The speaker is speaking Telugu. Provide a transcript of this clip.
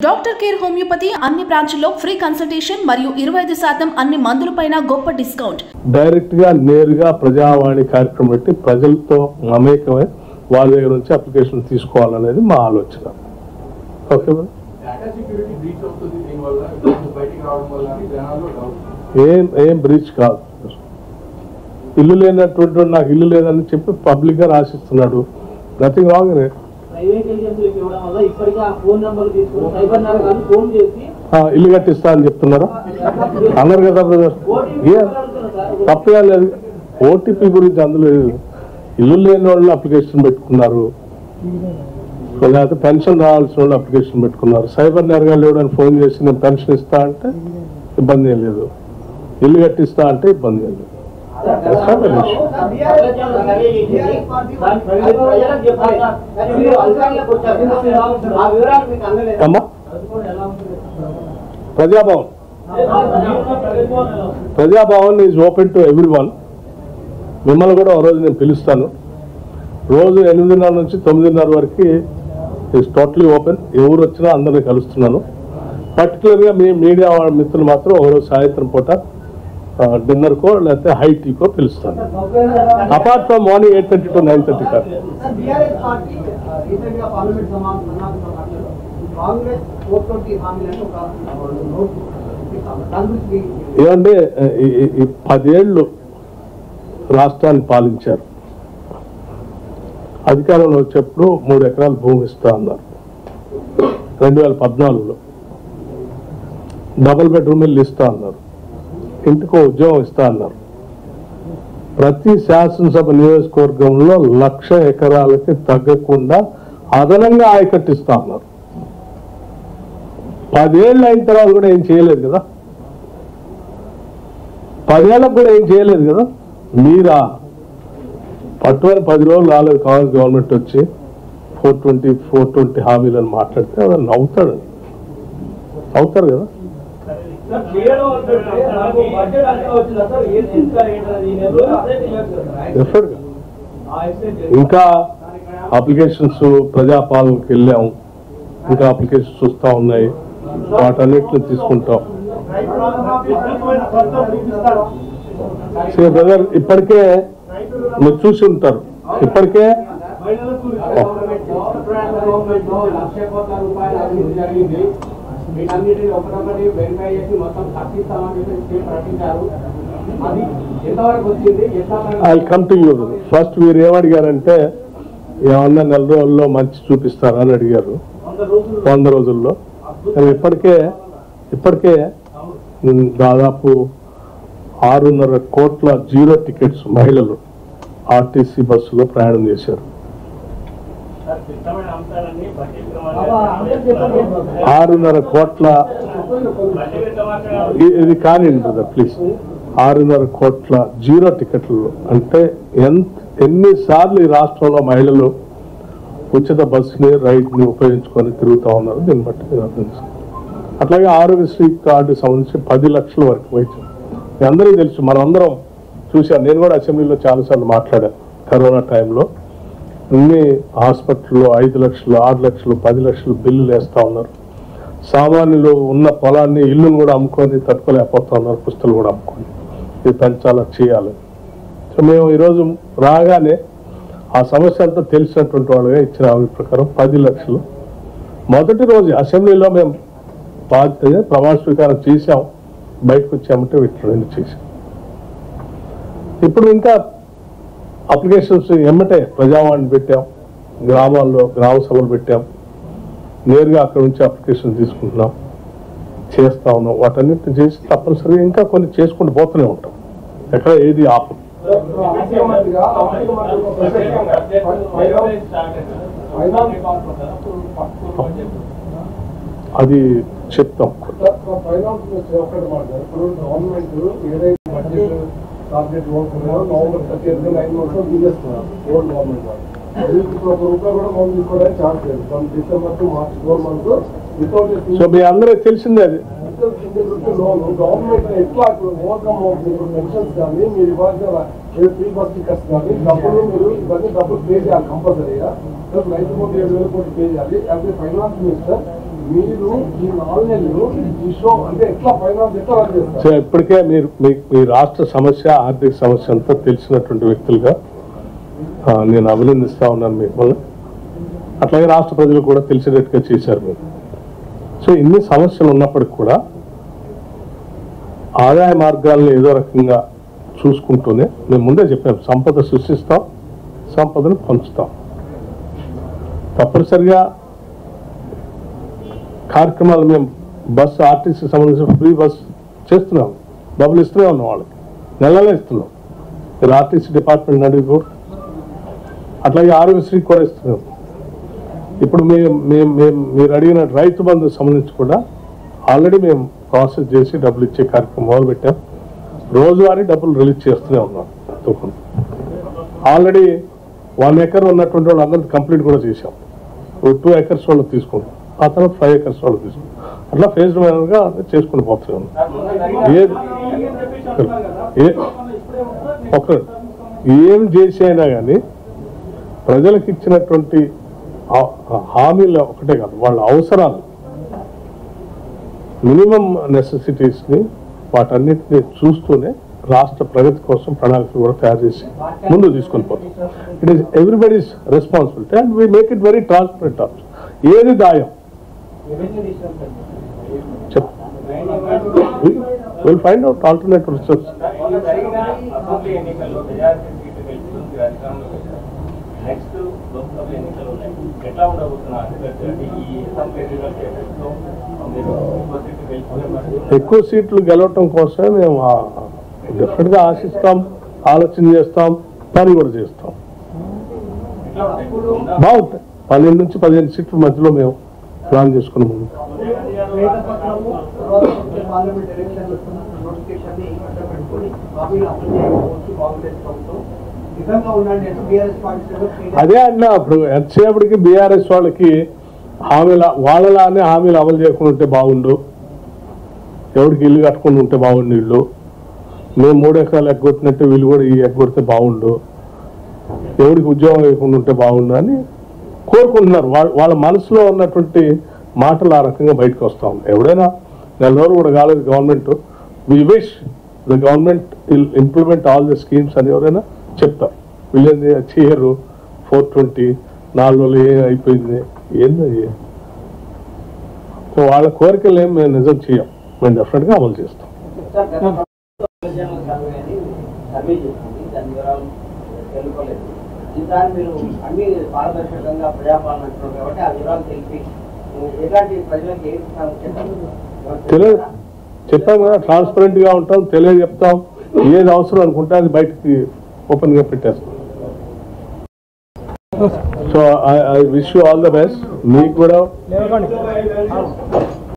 డాక్టర్ కేర్ హోమియోపతి అన్ని బ్రాంచ్ల్లో ఫ్రీ కన్సల్టేషన్ మరియు 25% అన్ని మందులపైన గొప్ప డిస్కౌంట్. డైరెక్ట్ గా నేరుగా ప్రజావాణి కార్యక్రమం పెట్టి ప్రజలతో మమేకమై వాళ్ళ దగ్గర నుంచి అప్లికేషన్ తీసుకోవాలనేది మా ఆలోచన. ఓకే, ఏం బ్రీచ్ కాదు. ఇల్లు లేనటువంటి నాకు ఇల్లు లేదని చెప్పి పబ్లిక్ గా రాసిస్తున్నాడు. Nothing wrong. ఇల్లు కట్టిస్తా అని చెప్తున్నారా? అన్నారు కదా తప్పగా లేదు. ఓటీపీ గురించి అందులో ఇల్లు లేని వాళ్ళు అప్లికేషన్ పెట్టుకున్నారు, లేకపోతే పెన్షన్ రావాల్సిన వాళ్ళు అప్లికేషన్ పెట్టుకున్నారు. సైబర్ నేరగాళ్ళు ఎవడని ఫోన్ చేసి నేను పెన్షన్ ఇస్తా అంటే ఇబ్బంది ఏం లేదు, ఇల్లు కట్టిస్తా అంటే ఇబ్బంది ఏం లేదు. Praja Bhavan is open to everyone. మిమ్మల్ని కూడా ఒక రోజు నేను పిలుస్తాను. రోజు 8:30 నుంచి 9:30 వరకు ఈజ్ టోటలీ ఓపెన్. ఎవరు వచ్చినా అందరినీ కలుస్తున్నాను. పర్టికులర్గా మీ మీడియా మిత్రులు మాత్రం ఒకరోజు సాయంత్రం పూట డిన్నర్ కో లేకపోతే హై టీకో పిలుస్తాను. అపార్ట్ ఫ్రమ్ మార్నింగ్ 8:30 to 9:30 కాదు. ఏమంటే 10 ఏళ్ళు రాష్ట్రాన్ని పాలించారు. అధికారంలో వచ్చేప్పుడు 3 ఎకరాల భూమి ఇస్తా అన్నారు. 2014లో డబుల్ బెడ్రూమ్ ఇల్లు ఇస్తా అన్నారు. ఇంటికో ఉద్యోగం ఇస్తా అన్నారు. ప్రతి శాసనసభ నియోజకవర్గంలో 1,00,000 ఎకరాలకి తగ్గకుండా అదనంగా ఆయకట్టిస్తా అన్నారు. 10 ఏళ్ళు అయిన తర్వాత కూడా ఏం చేయలేదు కదా. 10 ఏళ్ళకు కూడా ఏం చేయలేదు కదా. మీరా పట్టుమని 10 రోజులు రాలేదు కాంగ్రెస్ గవర్నమెంట్ వచ్చి 420 హామీలను మాట్లాడితే అతను నవ్వుతారు కదా. ఇంకా అప్లికేషన్స్ ప్రజాపాలనకి వెళ్ళాము, ఇంకా అప్లికేషన్స్ వస్తూ ఉన్నాయి. వాటన్నిటిని తీసుకుంటాం. బ్రదర్ ఇప్పటికే మీరు చూసి ఉంటారు. ఇప్పటికే I come to you. First మీరు ఏమడిగారంటే ఏమన్నా 4 రోజుల్లో మంచి చూపిస్తారా అని అడిగారు. 100 రోజుల్లో. ఇప్పటికే దాదాపు 6.5 కోట్ల జీరో టికెట్స్ మహిళలు ఆర్టీసీ బస్సులో ప్రయాణం చేశారు. 6.5 కోట్ల ఇది కానివ్వండి బ్రదర్ ప్లీజ్. 6.5 కోట్ల జీరో టికెట్లు అంటే ఎన్నిసార్లు ఈ రాష్ట్రంలో మహిళలు ఉచిత బస్సుని రైడ్ని ఉపయోగించుకొని తిరుగుతూ ఉన్నారు. దీన్ని బట్టి మీరు అర్థం చేసుకోండి. అట్లాగే ఆరోగ్యశ్రీ కార్డు సంబంధించి 10 లక్షల వరకు వైద్యం మీ అందరికీ తెలుసు. మనం అందరం చూశాను. నేను కూడా అసెంబ్లీలో చాలాసార్లు మాట్లాడాను. కరోనా టైంలో అన్ని హాస్పిటల్లో 5 లక్షలు 6 లక్షలు 10 లక్షలు బిల్లులు వేస్తూ ఉన్నారు. సామాన్యులు ఉన్న పొలాన్ని ఇల్లును కూడా అమ్ముకొని తట్టుకోలేకపోతా ఉన్నారు. పుస్తకాలు కూడా అమ్ముకొని ఇది పెంచాలా చేయాలి. సో మేము ఈరోజు రాగానే ఆ సమస్య అంతా తెలిసినటువంటి వాళ్ళుగా ఇచ్చిన హామీ ప్రకారం 10 లక్షలు మొదటి రోజు అసెంబ్లీలో మేము ప్రమాణ స్వీకారం చేశాం. బయటకు వచ్చామంటే వీటిని చేశాం. ఇప్పుడు ఇంకా అప్లికేషన్స్ ఎమ్మటే ప్రజావాణి పెట్టాం, గ్రామాల్లో గ్రామ సభలు పెట్టాం. నేరుగా అక్కడ నుంచి అప్లికేషన్ తీసుకుంటున్నాం, చేస్తా ఉన్నాం. వాటన్నిటిని చేసి తప్పనిసరిగా ఇంకా కొన్ని చేసుకుంటూ పోతూనే ఉంటాం. ఎక్కడ ఏది ఆపం. అది చెప్తాం. సో మీ అందరూ తెలిసిందే అది. గవర్నమెంట్ ఎట్లా పెన్షన్స్ కానీ మీరు ఇవ్వాల్సిన ఫ్రీ బస్ టికెట్స్ కానీ డబ్బులు మీరు ఇవన్నీ డబ్బులు పే చేయాలి కంపల్సరీగా. రైతు 7,000 కోట్లు పే చేయాలి. యాజ్ ఏ ఫైనాన్స్ మినిస్టర్ మీరు ఈ 4 నెలలు ఈ షో అంటే ఎట్లా ఫైనాన్స్ ఎట్లా రన్ చేస్తారు? ఇప్పటికే మీరు మీ రాష్ట్ర సమస్య ఆర్థిక సమస్య అంతా తెలిసినటువంటి వ్యక్తులుగా నేను అభినందిస్తా ఉన్నాను మిమ్మల్ని. అట్లాగే రాష్ట్ర ప్రజలు కూడా తెలిసేటట్టుగా చేశారు మీరు. సో ఇన్ని సమస్యలు ఉన్నప్పటికి కూడా ఆదాయ మార్గాలను ఏదో రకంగా చూసుకుంటూనే మేము ముందే చెప్పాము, సంపద సృష్టిస్తాం, సంపదను పంచుతాం. తప్పనిసరిగా కార్యక్రమాలు మేము బస్సు ఆర్టీసీకి సంబంధించిన ఫ్రీ బస్ చేస్తున్నాం, డబ్బులు ఇస్తూనే ఉన్నాం, వాళ్ళకి నెలలే ఇస్తున్నాం. మీరు ఆర్టీసీ డిపార్ట్మెంట్ అడిగి కూడా అట్లాగే ఆరోగ్యశ్రీకి కూడా ఇస్తున్నాం. ఇప్పుడు మీరు అడిగిన రైతు బంధు సంబంధించి కూడా ఆల్రెడీ మేము ప్రాసెస్ చేసి డబ్బులు ఇచ్చే కార్యక్రమం మొదలు పెట్టాం. రోజువారీ డబ్బులు రిలీజ్ చేస్తూనే ఉన్నాం. ఆల్రెడీ 1 ఎకర్ ఉన్నటువంటి వాళ్ళు అందరికీ కంప్లీట్ కూడా చేశాం. 2 ఎకర్స్ వాళ్ళు తీసుకుంటాం, ఆ తర్వాత 5 ఎకర్స్ వాళ్ళు తీసుకుంటాం. అట్లా ఫేజ్డ్ మేనర్గా చేసుకుని పోతున్నాం. ఏం చేసి అయినా కానీ ప్రజలకు ఇచ్చినటువంటి హామీలు ఒకటే కాదు, వాళ్ళ అవసరాలు మినిమం నెసెసిటీస్ని వాటన్నిటిని చూస్తూనే రాష్ట్ర ప్రగతి కోసం ప్రణాళికలు కూడా తయారు చేసి ముందు తీసుకొని పోతాం. It is everybody's responsibility and we make it very transparent also. ఏది దాయం చెప్ will find out alternative resource. ఎక్కువ సీట్లు గెలవటం కోసమే మేము డెఫినెట్గా ఆశిస్తాం, ఆలోచన చేస్తాం, పని కూడా చేస్తాం. బాగుంటాయి. 12 నుంచి 15 సీట్ల మధ్యలో మేము ప్లాన్ చేసుకుని ముందు అదే అన్నా. అప్పుడు ఎంతసేపటికి బీఆర్ఎస్ వాళ్ళకి వాళ్ళలానే హామీలు అమలు చేయకుండా ఉంటే బాగుండు, ఎవరికి ఇల్లు కట్టుకుని ఉంటే బాగుండు, ఇల్లు మేము 3 ఎకరాలు ఎగ్గొట్టినట్టు వీళ్ళు కూడా ఈ ఎగ్గొడితే బాగుండు, ఎవరికి ఉద్యోగం లేకుండా ఉంటే బాగుండు అని కోరుకుంటున్నారు. వాళ్ళ మనసులో ఉన్నటువంటి మాటలు ఆ రకంగా బయటకు వస్తూ ఉంది. ఎవడైనా 4 రోజులు కూడా కాలేదు government, we wish the government will implement all the schemes అని ఎవరైనా చెప్తారు. వీళ్ళేంది చేయరు, 420 4 రోజులు ఏం అయిపోయింది, ఏంది. సో వాళ్ళ కోరికలు ఏం మేము నిజం చేయం, మేము డెఫినెట్గా అమలు చేస్తాం. చెప్పాం కదా, ట్రాన్స్పరెంట్ గా ఉంటాం, తెలియజెప్తాం, ఏది అవసరం అనుకుంటే అది బయటకి ఓపెన్ గా పెట్టేస్తాం. So I wish you all the best. మీకు కూడా